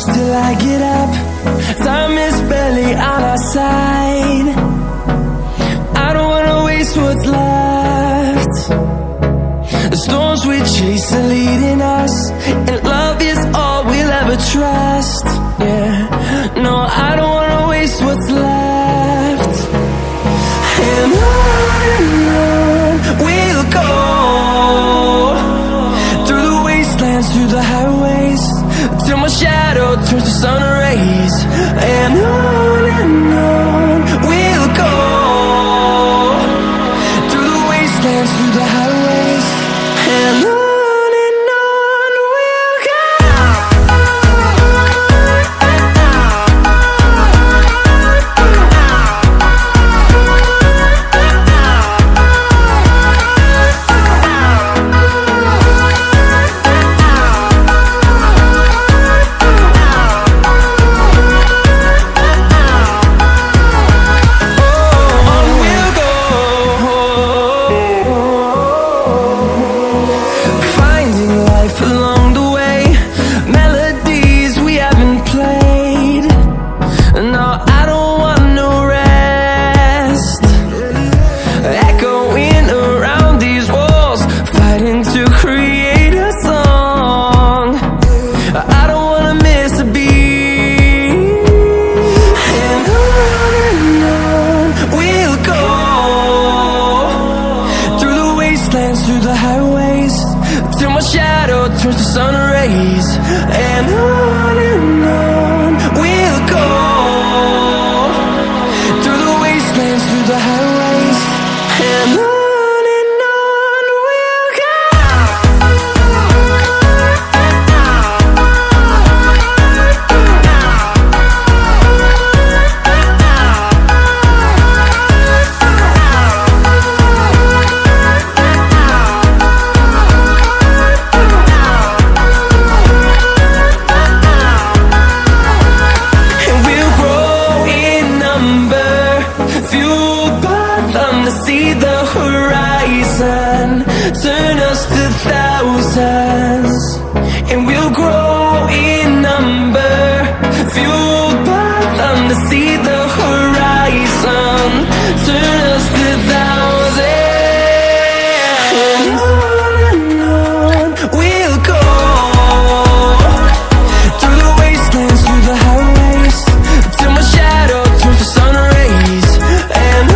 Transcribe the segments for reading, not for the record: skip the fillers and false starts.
close till I get up. Time is barely on our side. I don't wanna waste what's left. The storms we chase are leading us, and love is all we'll ever trust. Yeah, no, I don't wanna waste what's left. And on we'll go, through the wastelands, through the highways, till my shadow turns to sun rays. And on we'll go, through the wastelands, through the highways, and on we'll go. Through the highways, till my shadow turns to sun rays. And on we'll go, through the wastelands, through the highways, and on we'll go. See the horizon, turn us to thousands, and we'll grow in number, fueled by them to see the horizon, turn us to thousands. And on we'll go, through the wastelands, through the highways, till my shadow turns to sun rays. And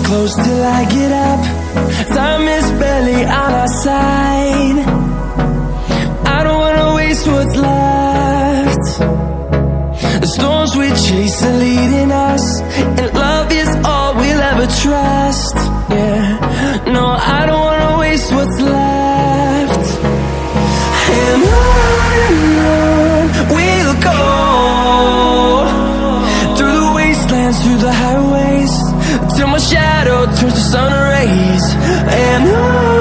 close till I get up. Time is barely on our side. I don't wanna waste what's left. The storms we chase are leading us, and love is all we'll ever trust. Yeah, no, I don't wanna waste what's left. And on we'll go, through the wastelands, through the highways, till my shadow turns to sun rays. And on